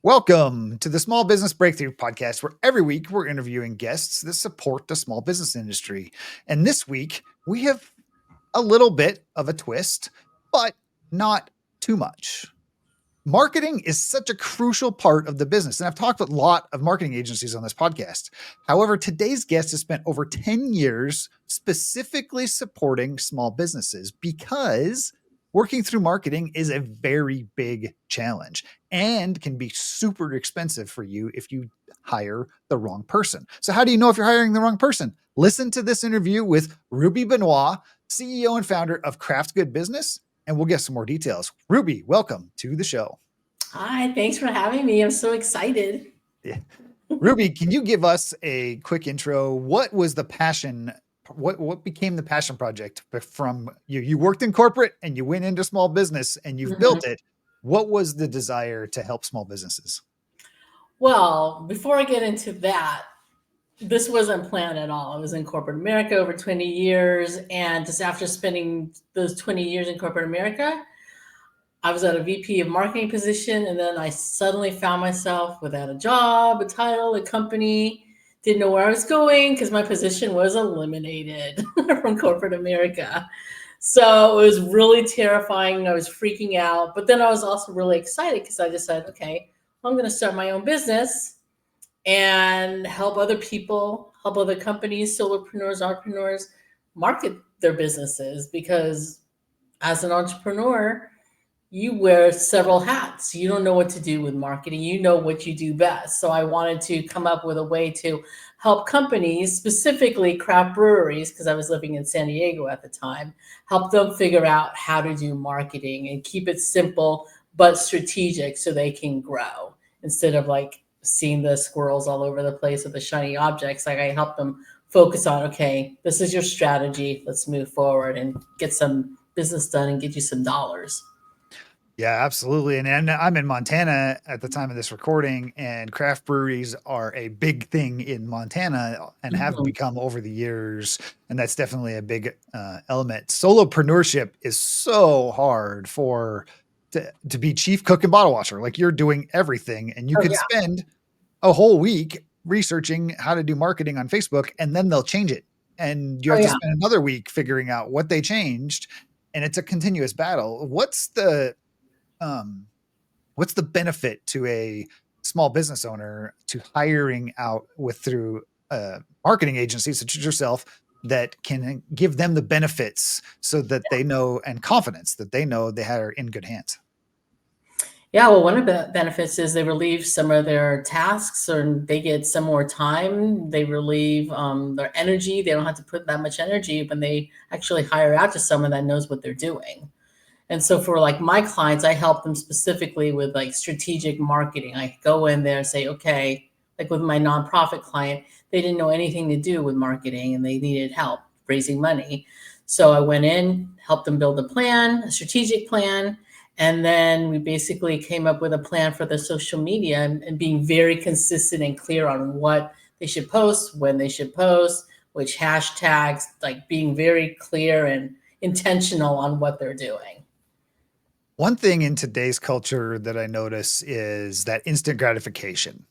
Welcome to the Small Business Breakthrough Podcast, where every week we're interviewing guests that support the small business industry. And this week we have a little bit of a twist, but not too much. Marketing is such a crucial part of the business. And I've talked with a lot of marketing agencies on this podcast. However, today's guest has spent over 10 years specifically supporting small businesses because working through marketing is a very big challenge and can be super expensive for you if you hire the wrong person. So, how do you know if you're hiring the wrong person? Listen to this interview with Ruby Benoit, CEO and founder of Craft Good Business, and we'll get some more details. Ruby, welcome to the show. Hi, thanks for having me. I'm so excited. Yeah. Ruby, can you give us a quick intro? What was the passion? What became the passion project from you? You worked in corporate and you went into small business and you've Mhm. built it. What was the desire to help small businesses? Well, before I get into that, this wasn't planned at all. I was in corporate America over 20 years. And just after spending those 20 years in corporate America, I was at a VP of marketing position. And then I suddenly found myself without a job, a title, a company, didn't know where I was going because my position was eliminated from corporate America. So it was really terrifying. I was freaking out. But then I was also really excited because I decided, okay, I'm going to start my own business and help other people, help other companies, solopreneurs, entrepreneurs market their businesses. Because as an entrepreneur, you wear several hats. You don't know what to do with marketing. You know what you do best. So I wanted to come up with a way to help companies, specifically craft breweries, because I was living in San Diego at the time, help them figure out how to do marketing and keep it simple but strategic so they can grow instead of like seeing the squirrels all over the place with the shiny objects. Like I help them focus on, okay, this is your strategy. Let's move forward and get some business done and get you some dollars. Yeah, absolutely. And I'm in Montana at the time of this recording, and craft breweries are a big thing in Montana and have Mhm. become over the years. And that's definitely a big element. Solopreneurship is so hard to be chief cook and bottle washer. Like you're doing everything, and you Oh could yeah. spend a whole week researching how to do marketing on Facebook, and then they'll change it. And you Oh have to yeah. spend another week figuring out what they changed. And it's a continuous battle. Um, what's the benefit to a small business owner to hiring out with through a marketing agency such as yourself that can give them the benefits so that they know and confidence that they know they are in good hands? Yeah, well, one of the benefits is they relieve some of their tasks or they get some more time. They relieve their energy. They don't have to put that much energy when they actually hire out to someone that knows what they're doing. And so for like my clients, I help them specifically with like strategic marketing. I go in there and say, okay, like with my nonprofit client, they didn't know anything to do with marketing and they needed help raising money. So I went in, helped them build a plan, a strategic plan, and then we basically came up with a plan for the social media and being very consistent and clear on what they should post, when they should post, which hashtags, like being very clear and intentional on what they're doing. One thing in today's culture that I notice is that instant gratification.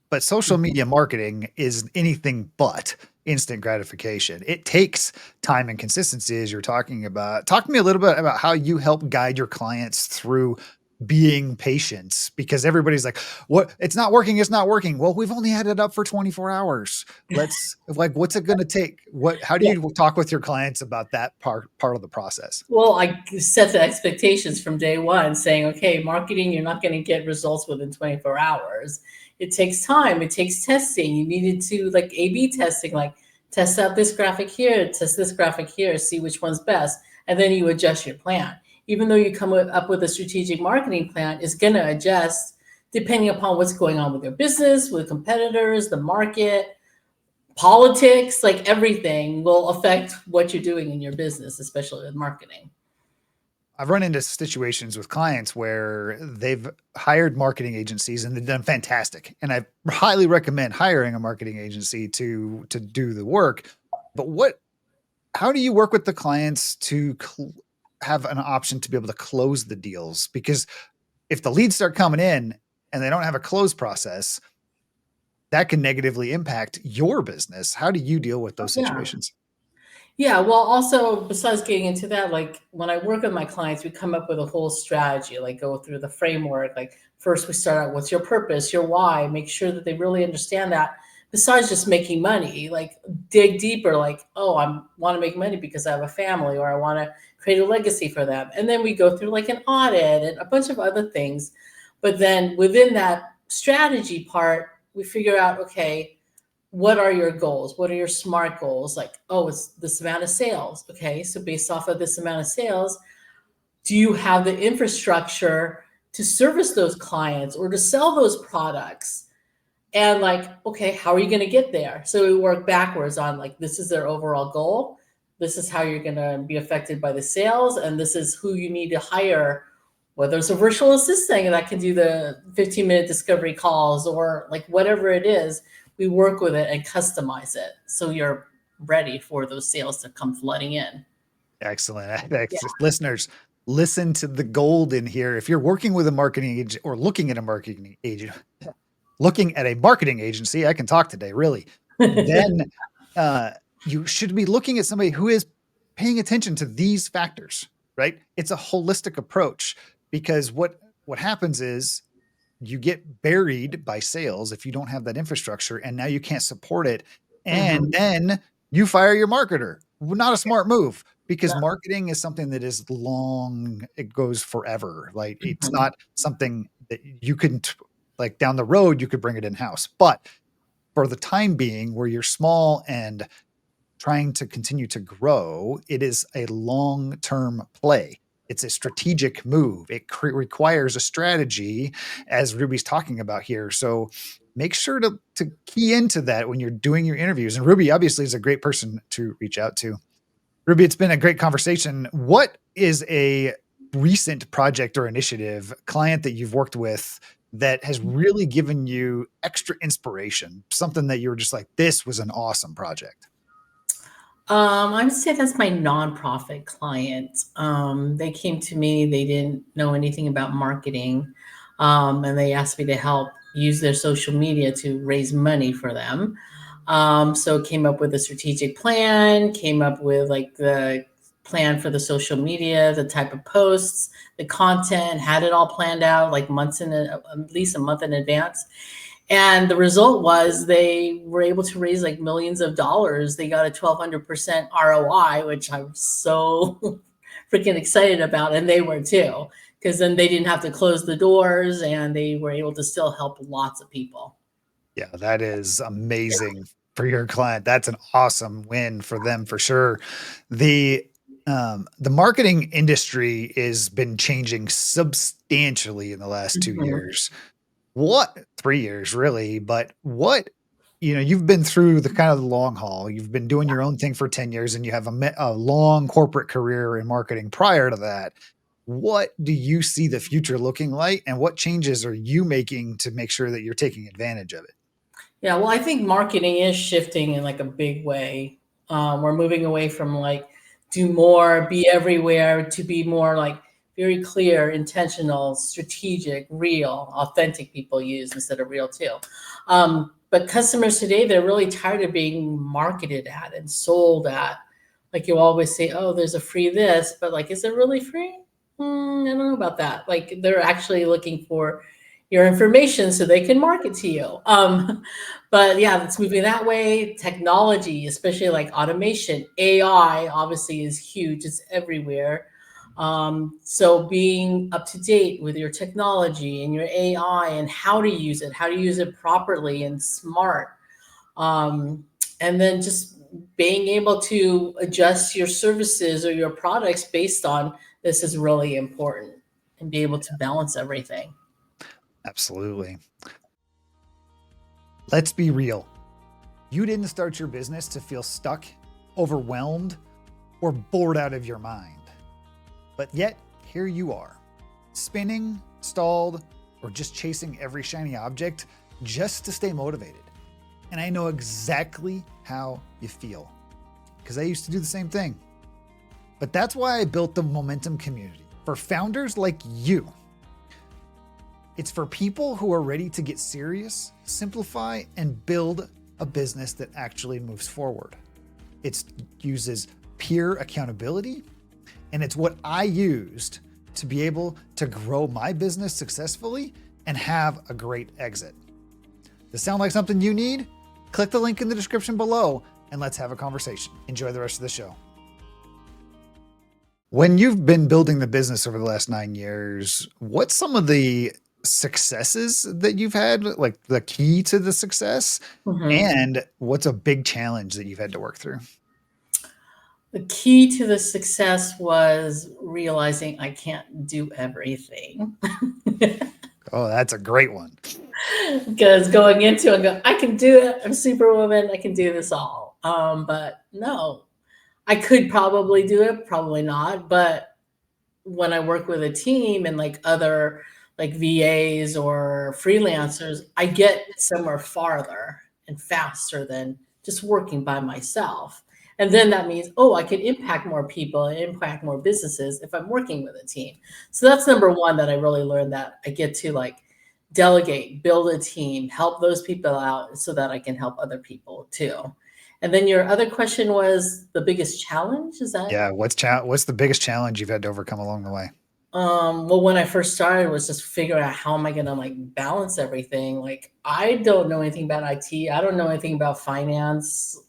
But social media marketing is anything but instant gratification. It takes time and consistency, as you're talking about. Talk to me a little bit about how you help guide your clients through being patient because everybody's like, what? It's not working. It's not working. Well, we've only had it up for 24 hours. Let's like, what's it going to take? How do Yeah. you talk with your clients about that part of the process? Well, I set the expectations from day one, saying, okay, marketing, you're not going to get results within 24 hours. It takes time, it takes testing. You needed to like A/B testing, like test out this graphic here, test this graphic here, see which one's best. And then you adjust your plan. Even though you up with a strategic marketing plan, it's going to adjust depending upon what's going on with your business, with competitors, the market, politics, like everything will affect what you're doing in your business, especially with marketing. I've run into situations with clients where they've hired marketing agencies and they've done fantastic. And I highly recommend hiring a marketing agency to do the work. But how do you work with the clients to have an option to be able to close the deals? Because if the leads start coming in and they don't have a close process, that can negatively impact your business. How do you deal with those Yeah. situations? Yeah, well, also besides getting into that, like when I work with my clients, we come up with a whole strategy, like go through the framework. Like first we start out, what's your purpose, your why, make sure that they really understand that. Besides just making money, like dig deeper, like, oh, I want to make money because I have a family or I want to create a legacy for them. And then we go through like an audit and a bunch of other things. But then within that strategy part, we figure out, okay, what are your goals? What are your SMART goals? Like, oh, it's this amount of sales. Okay. So based off of this amount of sales, do you have the infrastructure to service those clients or to sell those products? And like, okay, how are you going to get there? So we work backwards on like, this is their overall goal. This is how you're going to be affected by the sales. And this is who you need to hire, whether it's a virtual assistant that can do the 15-minute discovery calls or like whatever it is, we work with it and customize it. So you're ready for those sales to come flooding in. Excellent. Yeah. Listeners, listen to the gold in here. If you're working with a marketing agent or looking at a marketing agent, looking at a marketing agency, I can talk today, really, then you should be looking at somebody who is paying attention to these factors, right? It's a holistic approach, because what happens is you get buried by sales if you don't have that infrastructure, and now you can't support it. And Mhm. then you fire your marketer. Not a smart move, because No. marketing is something that is long, it goes forever. Like it's Mhm. not something that you can like down the road you could bring it in house. But for the time being, where you're small and trying to continue to grow, it is a long-term play. It's a strategic move. It requires a strategy, as Ruby's talking about here. So make sure to key into that when you're doing your interviews. And Ruby obviously is a great person to reach out to. Ruby, it's been a great conversation. What is a recent project or initiative, client that you've worked with, that has really given you extra inspiration? Something that you were just like, this was an awesome project. I would say that's my nonprofit client. They came to me, they didn't know anything about marketing, and they asked me to help use their social media to raise money for them. So came up with a strategic plan, came up with like the plan for the social media, the type of posts, the content, had it all planned out like months at least a month in advance. And the result was they were able to raise like millions of dollars. They got a 1,200% ROI, which I'm so freaking excited about. And they were too, because then they didn't have to close the doors and they were able to still help lots of people. Yeah, that is amazing for your client. That's an awesome win for them for sure. The the marketing industry has been changing substantially in the last 2 Mhm. years. What 3 years really, but what, you've been through the kind of the long haul. You've been doing your own thing for 10 years, and you have a long corporate career in marketing prior to that. What do you see the future looking like, and what changes are you making to make sure that you're taking advantage of it? Yeah, well, I think marketing is shifting in like a big way. We're moving away from like do more, be everywhere to be more like very clear, intentional, strategic, real, authentic people use instead of real too. But customers today, they're really tired of being marketed at and sold at. Like you always say, oh, there's a free this, but like, is it really free? I don't know about that. Like they're actually looking for your information so they can market to you. But yeah, it's moving that way. Technology, especially like automation, AI obviously is huge. It's everywhere. So being up to date with your technology and your AI and how to use it properly and smart. Um, and then just being able to adjust your services or your products based on this is really important and be able to balance everything. Absolutely. Let's be real. You didn't start your business to feel stuck, overwhelmed, or bored out of your mind. But yet, here you are, spinning, stalled, or just chasing every shiny object just to stay motivated. And I know exactly how you feel, because I used to do the same thing. But that's why I built the Momentum community for founders like you. It's for people who are ready to get serious, simplify, and build a business that actually moves forward. It uses peer accountability, and it's what I used to be able to grow my business successfully and have a great exit. Does sound like something you need? Click the link in the description below and let's have a conversation. Enjoy the rest of the show. When you've been building the business over the last 9 years, what's some of the successes that you've had, like the key to the success? And what's a big challenge that you've had to work through? The key to the success was realizing I can't do everything. Oh, that's a great one. Because going into it, I can do it. I'm Superwoman. I can do this all. But no, I could probably do it, probably not. But when I work with a team and like other like VAs or freelancers, I get somewhere farther and faster than just working by myself. And then that means, oh, I can impact more people and impact more businesses if I'm working with a team. So that's number one that I really learned, that I get to like delegate, build a team, help those people out so that I can help other people too. And then your other question was the biggest challenge, is that? Yeah. What's the biggest challenge you've had to overcome along the way? Well, when I first started was just figuring out how am I going to like balance everything. Like I don't know anything about IT. I don't know anything about finance,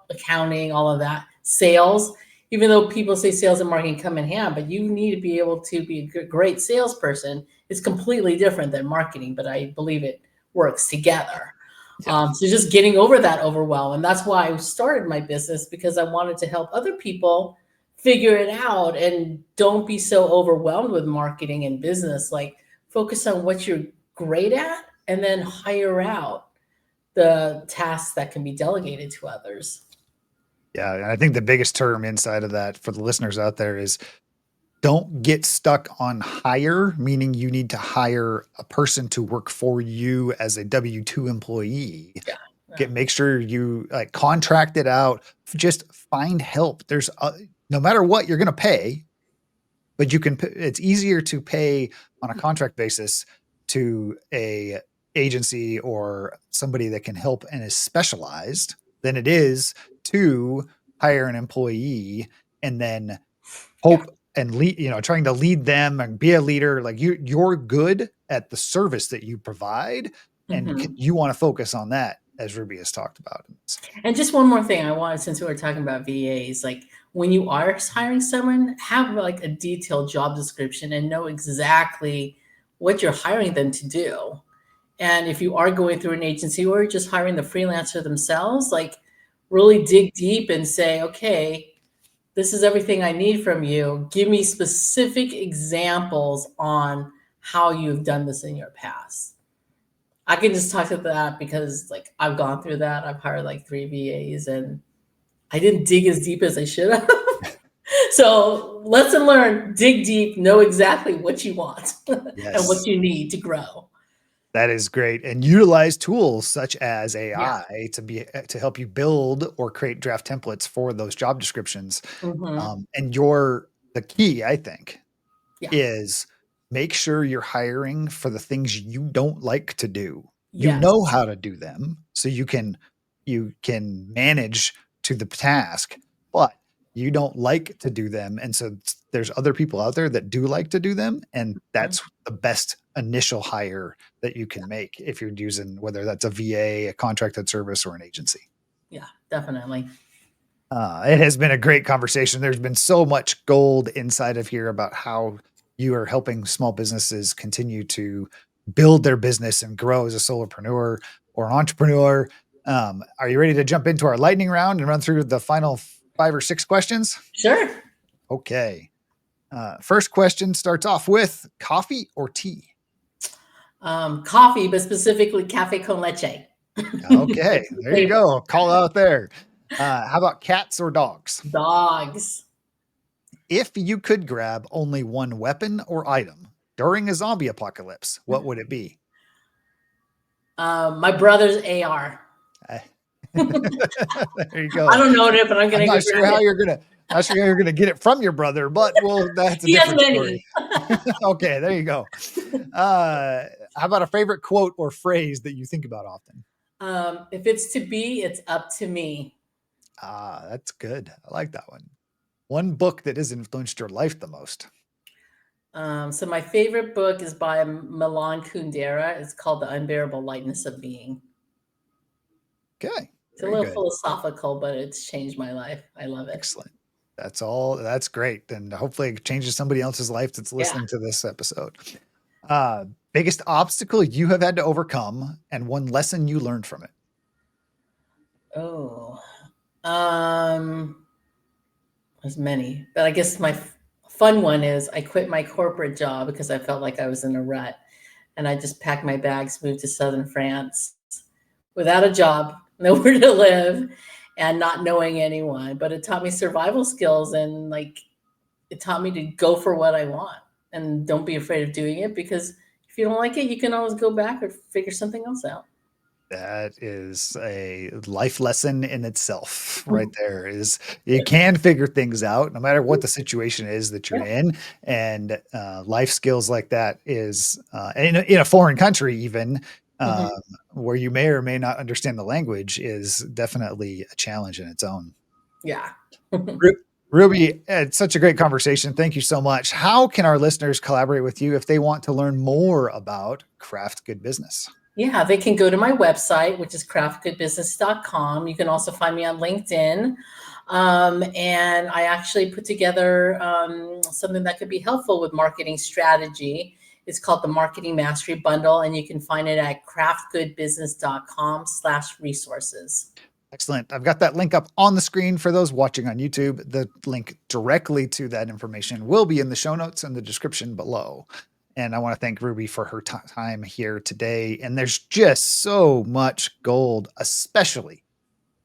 accounting, all of that, sales, even though people say sales and marketing come in hand, but you need to be able to be a great salesperson. It's completely different than marketing, but I believe it works together. Yeah. So just getting over that overwhelm. And that's why I started my business, because I wanted to help other people figure it out and don't be so overwhelmed with marketing and business. Like focus on what you're great at and then hire out the tasks that can be delegated to others. Yeah. And I think the biggest term inside of that for the listeners out there is don't get stuck on hire, meaning you need to hire a person to work for you as a W-2 employee. Yeah. Make sure you like contract it out. Just find help. There's no matter what you're going to pay, but it's easier to pay on a contract basis to a agency or somebody that can help and is specialized than it is to hire an employee and then hope and lead, trying to lead them and be a leader. Like you're good at the service that you provide, and you want to focus on that, as Ruby has talked about. And just one more thing I wanted, since we were talking about VAs, like when you are hiring someone, have like a detailed job description and know exactly what you're hiring them to do. And if you are going through an agency or just hiring the freelancer themselves, like really dig deep and say, okay, this is everything I need from you. Give me specific examples on how you've done this in your past. I can just talk to that because like I've gone through that. I've hired like 3 VAs and I didn't dig as deep as I should have. So lesson learned, dig deep, know exactly what you want and what you need to grow. That is great. And utilize tools such as AI to help you build or create draft templates for those job descriptions. And the key, I think, is make sure you're hiring for the things you don't like to do. You know how to do them, so you can manage to the task, but you don't like to do them. And so there's other people out there that do like to do them. And that's the best initial hire that you can make if you're using, whether that's a VA, a contracted service, or an agency. Yeah, definitely. It has been a great conversation. There's been so much gold inside of here about how you are helping small businesses continue to build their business and grow as a solopreneur or an entrepreneur. Are you ready to jump into our lightning round and run through the final 5 or 6 questions? Sure. Okay. First question starts off with coffee or tea? Coffee, but specifically cafe con leche. Okay, there you go. Call out there. How about cats or dogs? Dogs. If you could grab only one weapon or item during a zombie apocalypse, what would it be? My brother's AR. There you go. I don't know it, but I'm not sure how you're gonna get it from your brother, but well, that's a different story. Okay, there you go. How about a favorite quote or phrase that you think about often? If it's to be, it's up to me. Ah, that's good. I like that one. One book that has influenced your life the most. So my favorite book is by Milan Kundera. It's called The Unbearable Lightness of Being. Okay, It's a very little good. philosophical, but it's changed my life. I love it. Excellent. That's all. That's great. And hopefully it changes somebody else's life that's Yeah. listening to this episode. Uh, Biggest obstacle you have had to overcome and one lesson you learned from it. Oh, there's many, but I guess my fun one is I quit my corporate job because I felt like I was in a rut, and I just packed my bags, moved to southern France without a job, nowhere to live, and not knowing anyone. But it taught me survival skills, and like it taught me to go for what I want and don't be afraid of doing it, because if you don't like it, you can always go back or figure something else out. That is a life lesson in itself right there. Is you can figure things out no matter what the situation is that you're Yeah. in. And life skills like that is in a foreign country even, um, Mhm. where you may or may not understand the language is definitely a challenge in its own. Yeah. Ru- Ruby, it's such a great conversation. Thank you so much. How can our listeners collaborate with you if they want to learn more about craft good business? Yeah, they can go to my website, which is craftgoodbusiness.com. You can also find me on LinkedIn. And I actually put together something that could be helpful with marketing strategy. It's called the Marketing Mastery Bundle, and you can find it at craftgoodbusiness.com/resources. Excellent. I've got that link up on the screen for those watching on YouTube. The link directly to that information will be in the show notes and the description below. And I want to thank Ruby for her time here today. And there's just so much gold, especially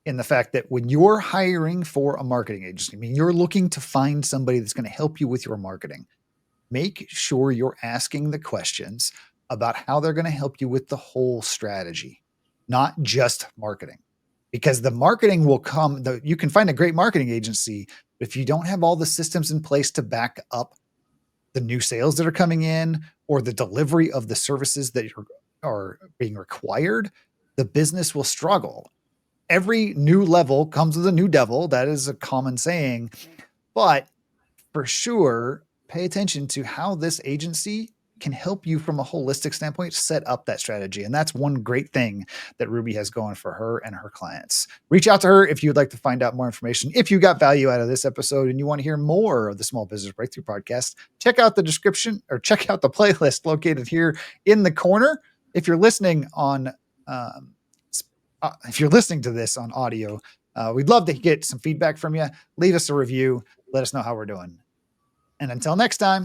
in the fact that when you're hiring for a marketing agency, I mean, you're looking to find somebody that's going to help you with your marketing. Make sure you're asking the questions about how they're going to help you with the whole strategy, not just marketing. Because the marketing will come, you can find a great marketing agency, but if you don't have all the systems in place to back up the new sales that are coming in or the delivery of the services that are being required, the business will struggle. Every new level comes with a new devil. That is a common saying. But for sure, pay attention to how this agency can help you from a holistic standpoint set up that strategy. And that's one great thing that Ruby has going for her and her clients. Reach out to her if you'd like to find out more information. If you got value out of this episode and you want to hear more of the Small Business Breakthrough podcast, check out the description or check out the playlist located here in the corner. If you're listening on, if you're listening to this on audio, we'd love to get some feedback from you. Leave us a review. Let us know how we're doing. And until next time.